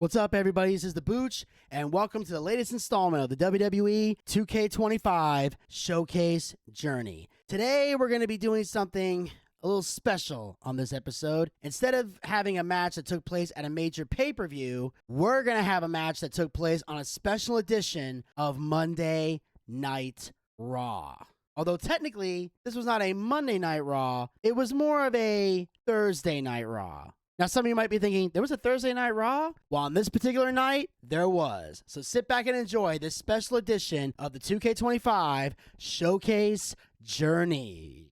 What's up, everybody? This is the Booch, and welcome to the latest installment of the WWE 2K25 Showcase Journey. Today, we're going to be doing something a little special on this episode. Instead of having a match that took place at a major pay-per-view, we're going to have a match that took place on a special edition of Monday Night Raw. Although technically, this was not a Monday Night Raw, it was more of a Thursday Night Raw. Now, some of you might be thinking, there was a Thursday Night Raw? Well, on this particular night, there was. So sit back and enjoy this special edition of the 2K25 Showcase Journey.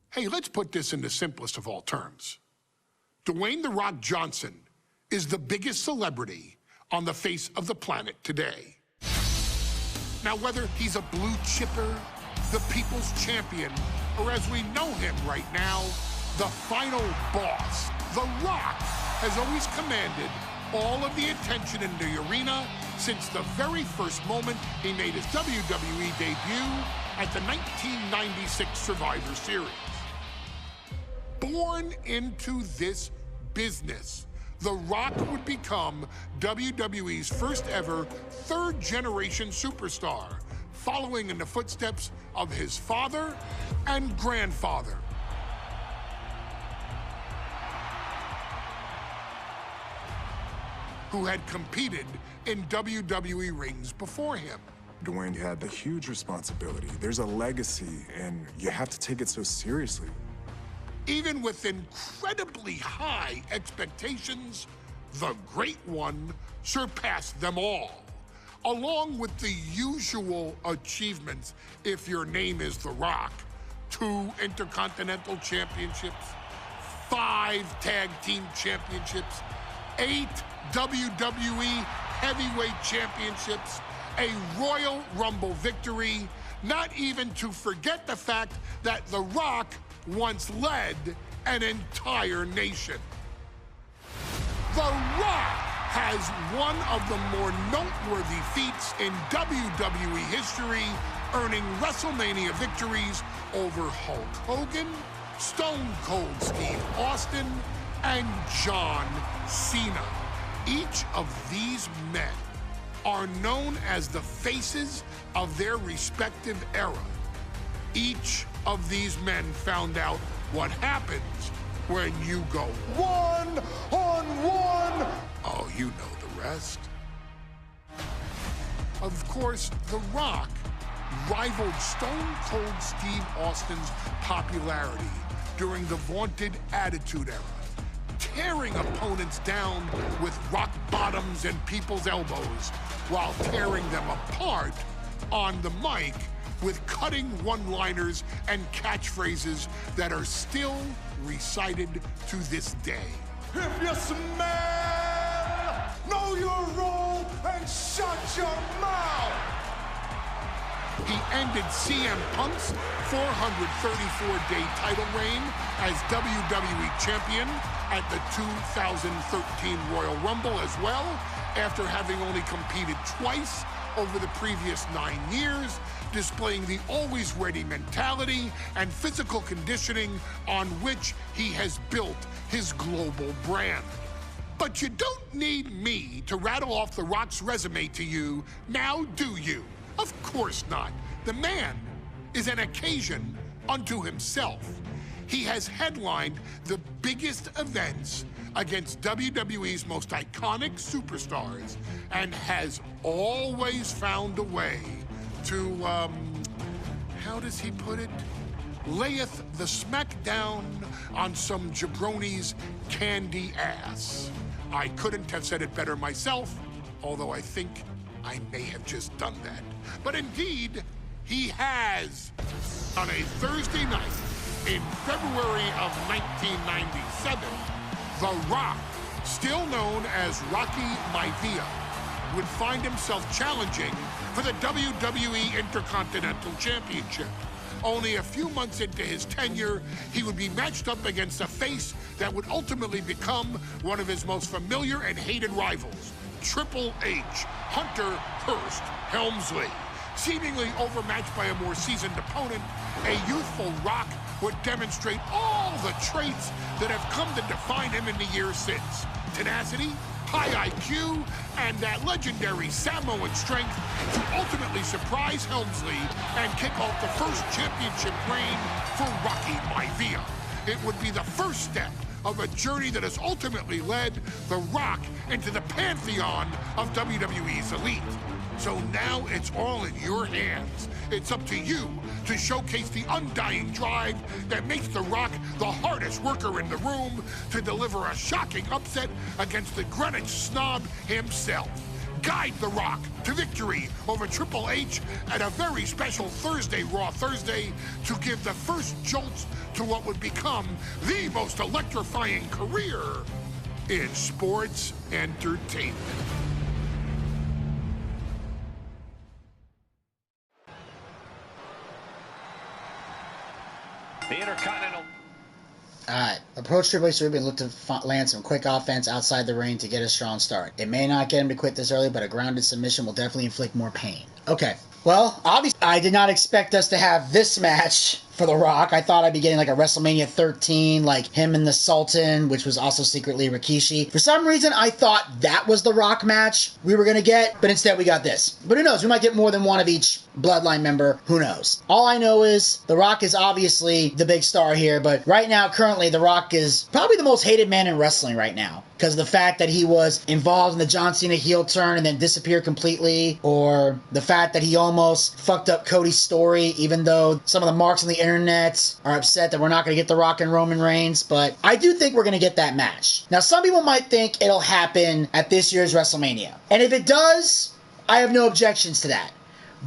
Hey, let's put this in the simplest of all terms. Dwayne "The Rock" Johnson is the biggest celebrity on the face of the planet today. Now, whether he's a blue chipper, the people's champion, or as we know him right now, the final boss, The Rock has always commanded all of the attention in the arena since the very first moment he made his WWE debut at the 1996 Survivor Series. Born into this business, The Rock would become WWE's first ever third-generation superstar, following in the footsteps of his father and grandfather. Who had competed in WWE rings before him. Dwayne had a huge responsibility. There's a legacy, and you have to take it so seriously. Even with incredibly high expectations, the Great One surpassed them all, along with the usual achievements if your name is The Rock: 2 Intercontinental Championships, 5 Tag Team Championships, 8 WWE Heavyweight Championships, a Royal Rumble victory, not even to forget the fact that The Rock once led an entire nation. The Rock has one of the more noteworthy feats in WWE history, earning WrestleMania victories over Hulk Hogan, Stone Cold Steve Austin, and John Cena. Each of these men are known as the faces of their respective era. Each of these men found out what happens when you go one-on-one. Oh, you know the rest. Of course, The Rock rivaled Stone Cold Steve Austin's popularity during the vaunted Attitude Era, tearing opponents down with rock bottoms and people's elbows while tearing them apart on the mic with cutting one-liners and catchphrases that are still recited to this day. If you smell, know your role and shut your mouth. He ended CM Punk's 434-day title reign as WWE Champion at the 2013 Royal Rumble as well, after having only competed twice over the previous 9 years, displaying the always-ready mentality and physical conditioning on which he has built his global brand. But you don't need me to rattle off The Rock's resume to you, now do you? Of course not. The man is an occasion unto himself. He has headlined the biggest events against WWE's most iconic superstars and has always found a way to, how does he put it? Layeth the smackdown on some jabroni's candy ass. I couldn't have said it better myself, although I think I may have just done that. But indeed, he has. On a Thursday night in February of 1997, The Rock, still known as Rocky Maivia, would find himself challenging for the WWE Intercontinental Championship. Only a few months into his tenure, he would be matched up against a face that would ultimately become one of his most familiar and hated rivals, Triple H, Hunter Hearst Helmsley. Seemingly overmatched by a more seasoned opponent, a youthful Rock would demonstrate all the traits that have come to define him in the years since: tenacity, high IQ, and that legendary Samoan strength to ultimately surprise Helmsley and kick off the first championship reign for Rocky Maivia. It would be the first step of a journey that has ultimately led The Rock into the pantheon of WWE's elite. So now it's all in your hands. It's up to you to showcase the undying drive that makes The Rock the hardest worker in the room to deliver a shocking upset against the Greenwich snob himself. Guide The Rock to victory over Triple H at a very special Thursday, Raw Thursday, to give the first jolts to what would become the most electrifying career in sports entertainment. The Intercontinental. Alright, approach Triple H and look to land some quick offense outside the ring to get a strong start. It may not get him to quit this early, but a grounded submission will definitely inflict more pain. Okay, well, obviously, I did not expect us to have this match for The Rock. I thought I'd be getting like a WrestleMania 13, like him and the Sultan, which was also secretly Rikishi. For some reason, I thought that was the Rock match we were going to get, but instead we got this. But who knows? We might get more than one of each Bloodline member. Who knows? All I know is The Rock is obviously the big star here, but right now, currently, The Rock is probably the most hated man in wrestling right now because of the fact that he was involved in the John Cena heel turn and then disappeared completely, or the fact that he almost fucked up Cody's story, even though some of the marks on the internet are upset that we're not going to get The Rock and Roman Reigns, but I do think we're going to get that match. Now, some people might think it'll happen at this year's WrestleMania, and if it does, I have no objections to that.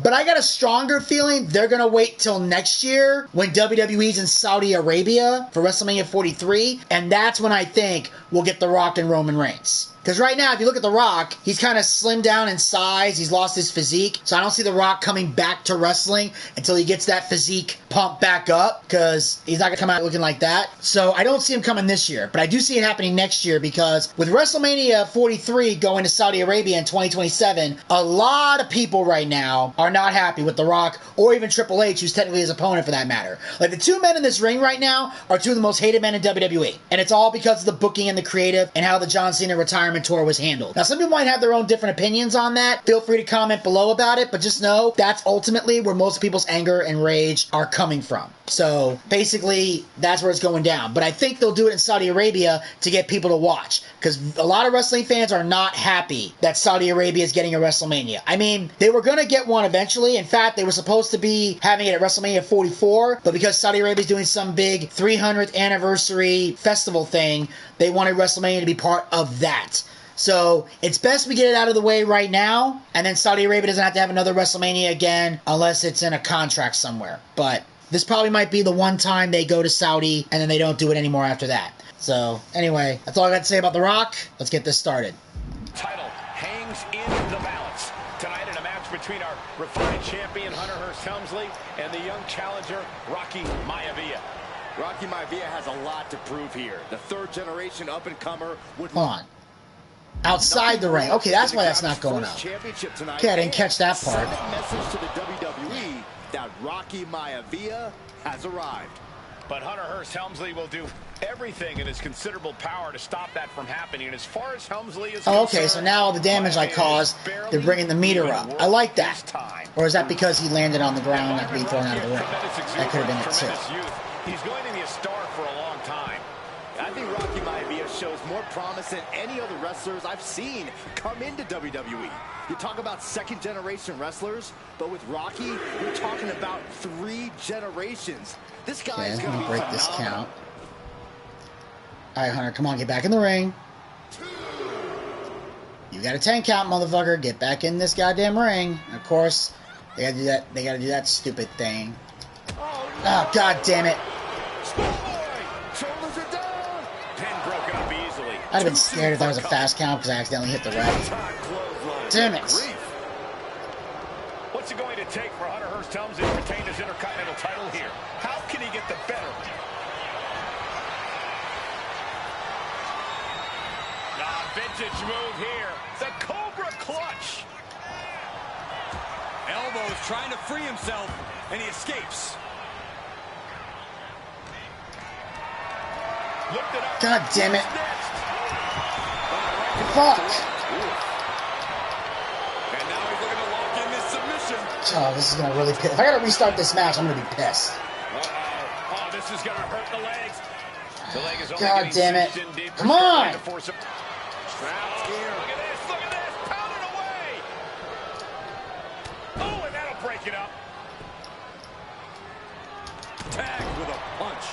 But I got a stronger feeling they're going to wait till next year when WWE's in Saudi Arabia for WrestleMania 43, and that's when I think we'll get The Rock and Roman Reigns. Because right now, if you look at The Rock, he's kind of slimmed down in size. He's lost his physique. So I don't see The Rock coming back to wrestling until he gets that physique pumped back up, because he's not going to come out looking like that. So I don't see him coming this year. But I do see it happening next year, because with WrestleMania 43 going to Saudi Arabia in 2027, a lot of people right now are not happy with The Rock or even Triple H, who's technically his opponent for that matter. Like, the two men in this ring right now are two of the most hated men in WWE. And it's all because of the booking and the creative and how the John Cena retirement tour was handled. Now, some people might have their own different opinions on that. Feel free to comment below about it, but just know that's ultimately where most people's anger and rage are coming from. So basically, that's where it's going down. But I think they'll do it in Saudi Arabia to get people to watch, because a lot of wrestling fans are not happy that Saudi Arabia is getting a WrestleMania. I mean, they were going to get one eventually. In fact, they were supposed to be having it at WrestleMania 44, but because Saudi Arabia is doing some big 300th anniversary festival thing, they wanted WrestleMania to be part of that. So it's best we get it out of the way right now, and then Saudi Arabia doesn't have to have another WrestleMania again unless it's in a contract somewhere. But this probably might be the one time they go to Saudi and then they don't do it anymore after that. So anyway, that's all I got to say about The Rock. Let's get this started. Title hangs in the balance tonight in a match between our refined champion Hearst Helmsley and the young challenger Rocky Maivia. Rocky Maivia has a lot to prove here. The third generation up-and-comer would... Hold on. Outside the ring. Okay, that's why that's not going up. Okay, I didn't catch that part. Message to the WWE that Rocky Maivia has arrived. But Hearst Helmsley will do everything in his considerable power to stop that from happening. And as far as Helmsley is concerned, okay, so now all the damage I caused, they're bringing the meter up. I like that. Or is that because he landed on the ground and being thrown out of the ring? That could have been it too. He's going to be a star for a long time. I think Rocky Maivia shows more promise than any other wrestlers I've seen come into WWE. You talk about second-generation wrestlers, but with Rocky, you're talking about 3 generations. This guy is going to be break this count. All right, Hunter, come on, get back in the ring. You got a 10 count, motherfucker. Get back in this goddamn ring. And of course, they gotta do that. They gotta do that stupid thing. Oh, god damn it! I'd have been scared if that was a fast count because I accidentally hit the ref. Damn it! What's it going to take for Hearst Helmsley to retain his Intercontinental title here? How can he get the better? Vintage move here. The Cobra Clutch. Elbows trying to free himself, and he escapes. Looked it up. God damn it. Fuck! And now he's looking to lock in this submission. Oh, this is gonna really piss. If I gotta restart this match, I'm gonna be pissed. Oh, this is gonna hurt the legs. The leg is only God damn it. in deep. Come on! Trapped here. Look at this, look at this. Pound it away. Oh, and that'll break it up. Tagged with a punch.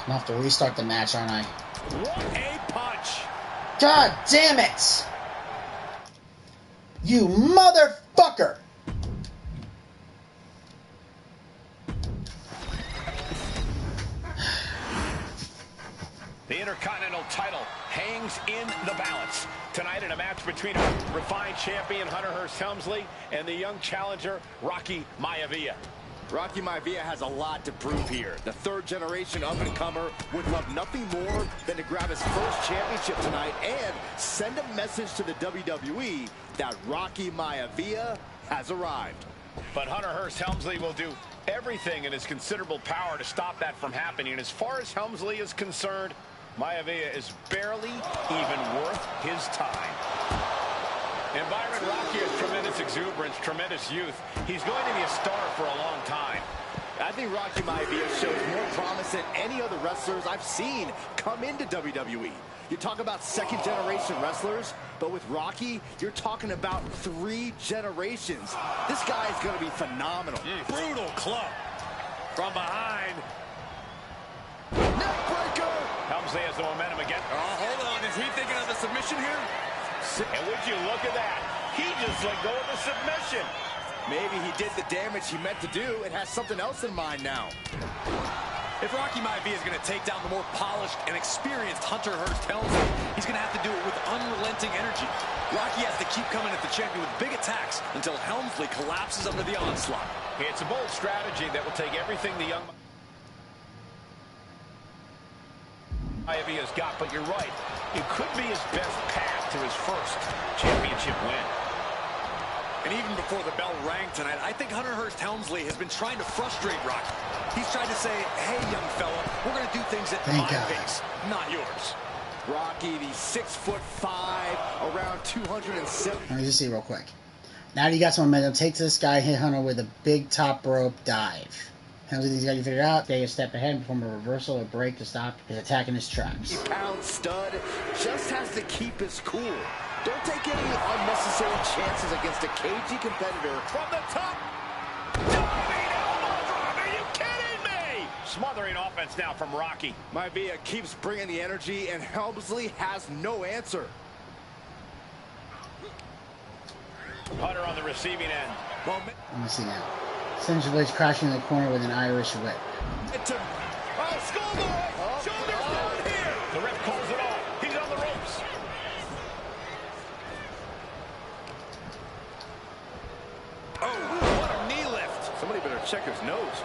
I'm gonna have to restart the match, aren't I? What a punch. God damn it! You motherfucker! The Intercontinental Title hangs in the balance tonight in a match between our refined champion Hunter Hearst Helmsley and the young challenger Rocky Maivia. Rocky Maivia has a lot to prove here. The third-generation up-and-comer would love nothing more than to grab his first championship tonight and send a message to the WWE that Rocky Maivia has arrived. But Hunter Hearst Helmsley will do everything in his considerable power to stop that from happening. And as far as Helmsley is concerned, Maivia is barely even worth his time. And Byron, Rocky has tremendous exuberance, tremendous youth. He's going to be a star for a long time. I think Rocky Maivia shows more promise than any other wrestlers I've seen come into WWE. You talk about second-generation wrestlers, but with Rocky, you're talking about 3 generations. This guy is going to be phenomenal. Brutal club. From behind. Neckbreaker! Helmsley has the momentum again. Oh, hold on. Is he thinking of the submission here? And would you look at that? He just let go of the submission. Maybe he did the damage he meant to do and has something else in mind now. If Rocky Maivia is going to take down the more polished and experienced Hunter Hearst Helmsley, he's going to have to do it with unrelenting energy. Rocky has to keep coming at the champion with big attacks until Helmsley collapses under the onslaught. It's a bold strategy that will take everything the young Maivia's got, but you're right. It could be his best path to his first championship win. And even before the bell rang tonight, I think Hunter Hearst Helmsley has been trying to frustrate Rocky. He's trying to say, hey, young fella, we're going to do things at my pace, not yours. Rocky, the 6'5", around 207. Let me just see real quick. Now that you got some momentum, take to this guy, hit Hunter with a big top rope dive. Helmsley thinks he's got you figured out. Stay a step ahead and perform a reversal or break to stop his attack in his tracks. 50-pound stud just has to keep his cool. Don't take any unnecessary chances against a cagey competitor. From the top. Diving elbow drop. Are you kidding me? Smothering offense now from Rocky. Maivia keeps bringing the energy, and Helmsley has no answer. Hunter on the receiving end. Let me see now. Sends Blades crashing in the corner with an Irish whip. Oh, schoolboy! Shoulders down here! The ref calls it off. He's on the ropes. Oh, what a knee lift. Somebody better check his nose.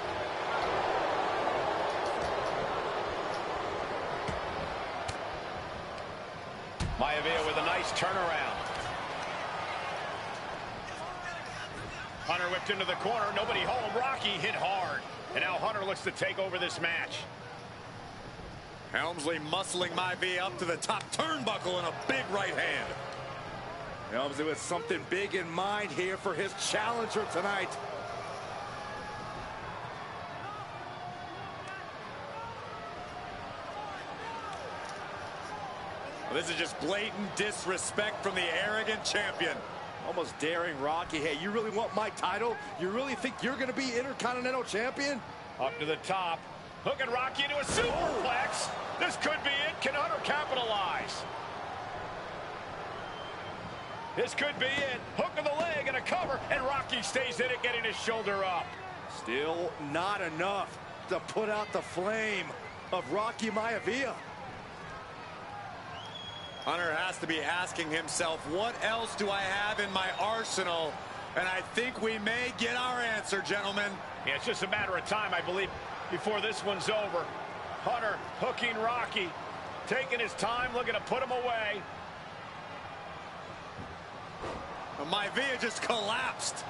Maivia with a nice turnaround. Hunter whipped into the corner. Nobody home. Rocky hit hard. And now Hunter looks to take over this match. Helmsley muscling Maivia up to the top turnbuckle in a big right hand. Helmsley with something big in mind here for his challenger tonight. Well, this is just blatant disrespect from the arrogant champion. Almost daring Rocky. Hey, you really want my title? You really think you're going to be Intercontinental Champion? Up to the top. Hooking Rocky into a superplex. This could be it. Can Hunter capitalize? This could be it. Hook of the leg and a cover. And Rocky stays in it, getting his shoulder up. Still not enough to put out the flame of Rocky Maivia. Hunter has to be asking himself, what else do I have in my arsenal? And I think we may get our answer, gentlemen. Yeah, it's just a matter of time, I believe, before this one's over. Hunter hooking Rocky, taking his time, looking to put him away. Maivia just collapsed.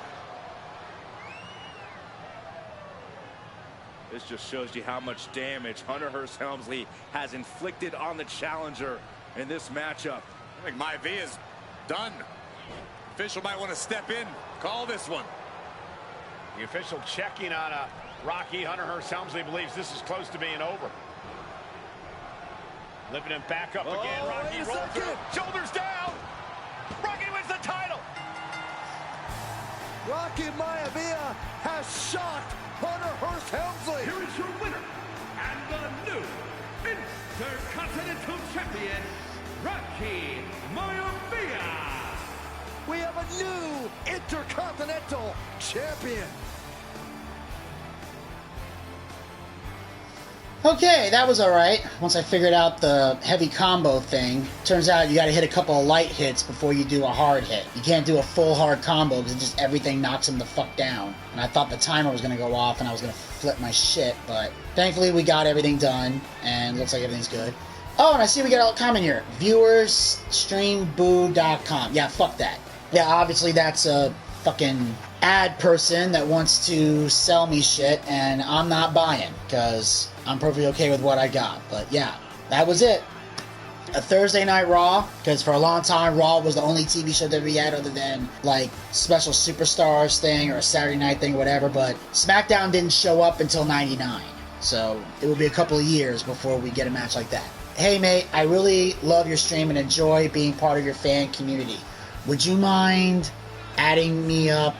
This just shows you how much damage Hunter Hearst Helmsley has inflicted on the challenger. in this matchup. I think Maivia's done. Official might want to step in, call this one. The official checking on Rocky. Hunter Hearst Helmsley believes this is close to being over. Lifting him back up again. Rocky rolls through. Shoulders down. Rocky wins the title. Rocky Maivia has shocked Hunter Hearst Helmsley. Here is your winner and the new Intercontinental Champion, Rocky Maivia. We have a new Intercontinental Champion. Okay, that was alright. Once I figured out the heavy combo thing, turns out you gotta hit a couple of light hits before you do a hard hit. You can't do a full hard combo because just everything knocks him the fuck down. And I thought the timer was gonna go off and I was gonna flip my shit, but thankfully we got everything done and looks like everything's good. Oh, and I see we got a comment here. Viewersstreamboo.com. Yeah, fuck that. Yeah, obviously that's a fucking ad person that wants to sell me shit, and I'm not buying, because I'm perfectly okay with what I got. But yeah, that was it. A Thursday Night Raw, because for a long time, Raw was the only TV show that we had other than, like, Special Superstars thing or a Saturday night thing, whatever, but SmackDown didn't show up until 99. So it will be a couple of years before we get a match like that. Hey, mate, I really love your stream and enjoy being part of your fan community. Would you mind adding me up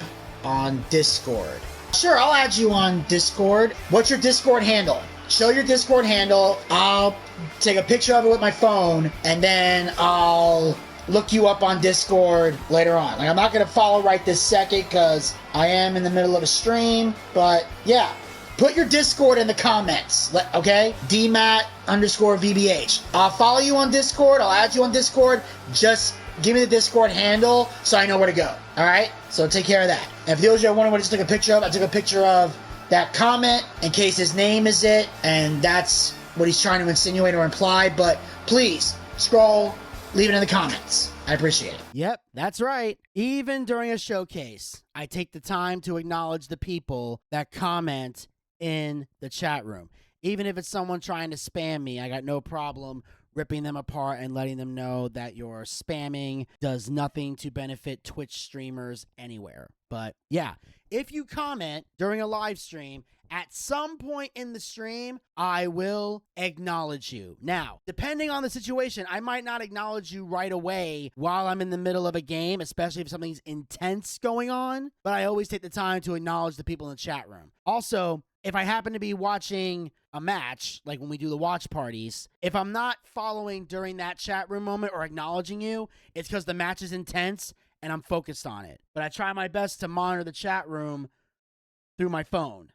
on Discord? Sure, I'll add you on Discord. What's your Discord handle? Show your Discord handle. I'll take a picture of it with my phone, and then I'll look you up on Discord later on. Like, I'm not going to follow right this second because I am in the middle of a stream, but yeah. Put your Discord in the comments, okay? DMAT_VBH. I'll follow you on Discord. I'll add you on Discord. Just give me the Discord handle so I know where to go. All right? So take care of that. And for those of you who are wondering what I just took a picture of, I took a picture of that comment in case his name is it, and that's what he's trying to insinuate or imply. But please, scroll, leave it in the comments. I appreciate it. Yep, that's right. Even during a showcase, I take the time to acknowledge the people that comment in the chat room. Even if it's someone trying to spam me, I got no problem ripping them apart and letting them know that your spamming does nothing to benefit Twitch streamers anywhere. But yeah, if you comment during a live stream, at some point in the stream, I will acknowledge you. Now, depending on the situation, I might not acknowledge you right away while I'm in the middle of a game, especially if something's intense going on, but I always take the time to acknowledge the people in the chat room. Also, if I happen to be watching a match, like when we do the watch parties, if I'm not following during that chat room moment or acknowledging you, it's because the match is intense and I'm focused on it. But I try my best to monitor the chat room through my phone.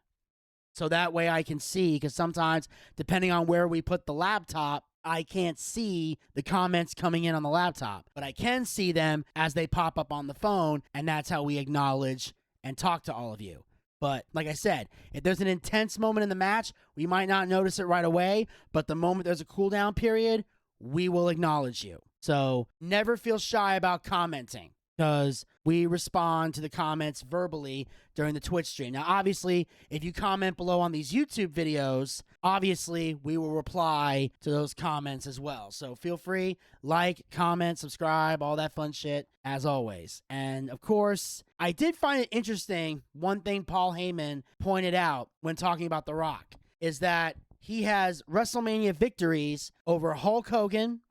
So that way I can see, because sometimes, depending on where we put the laptop, I can't see the comments coming in on the laptop. But I can see them as they pop up on the phone, and that's how we acknowledge and talk to all of you. But like I said, if there's an intense moment in the match, we might not notice it right away, but the moment there's a cooldown period, we will acknowledge you. So never feel shy about commenting, because we respond to the comments verbally during the Twitch stream. Now, obviously, if you comment below on these YouTube videos, obviously, we will reply to those comments as well. So feel free, like, comment, subscribe, all that fun shit, as always. And, of course, I did find it interesting, one thing Paul Heyman pointed out when talking about The Rock, is that he has WrestleMania victories over Hulk Hogan,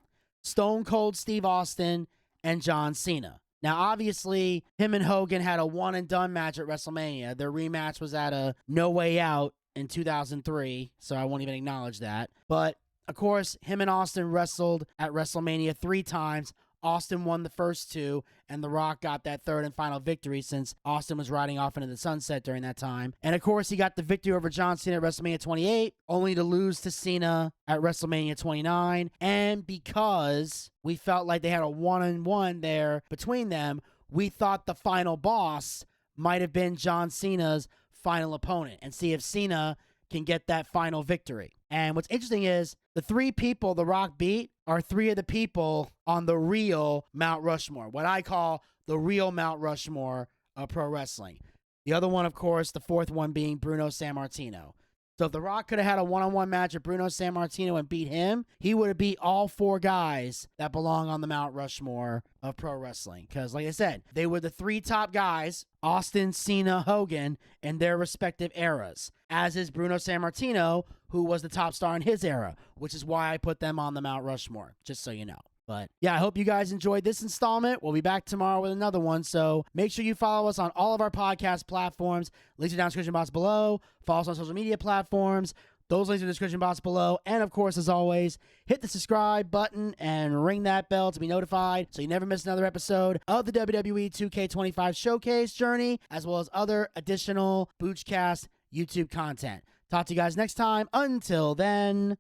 Stone Cold Steve Austin, and John Cena. Now, obviously, him and Hogan had a one-and-done match at WrestleMania. Their rematch was at a No Way Out in 2003, so I won't even acknowledge that. But, of course, him and Austin wrestled at WrestleMania 3 times. Austin won the first 2, and The Rock got that third and final victory since Austin was riding off into the sunset during that time. And, of course, he got the victory over John Cena at WrestleMania 28, only to lose to Cena at WrestleMania 29. And because we felt like they had a one-on-one there between them, we thought the final boss might have been John Cena's final opponent, and see if Cena can get that final victory. And what's interesting is the 3 people The Rock beat are 3 of the people on the real Mount Rushmore, what I call the real Mount Rushmore of pro wrestling. The other one, of course, the 4th one being Bruno Sammartino. So if The Rock could have had a one-on-one match with Bruno Sammartino and beat him, he would have beat all 4 guys that belong on the Mount Rushmore of pro wrestling. Because, like I said, they were the 3 top guys, Austin, Cena, Hogan, in their respective eras, as is Bruno Sammartino, who was the top star in his era, which is why I put them on the Mount Rushmore, just so you know. But yeah, I hope you guys enjoyed this installment. We'll be back tomorrow with another one. So make sure you follow us on all of our podcast platforms. Links are down in the description box below. Follow us on social media platforms. Those links are in the description box below. And of course, as always, hit the subscribe button and ring that bell to be notified so you never miss another episode of the WWE 2K25 Showcase journey, as well as other additional Boochcast YouTube content. Talk to you guys next time. Until then,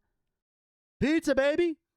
pizza, baby!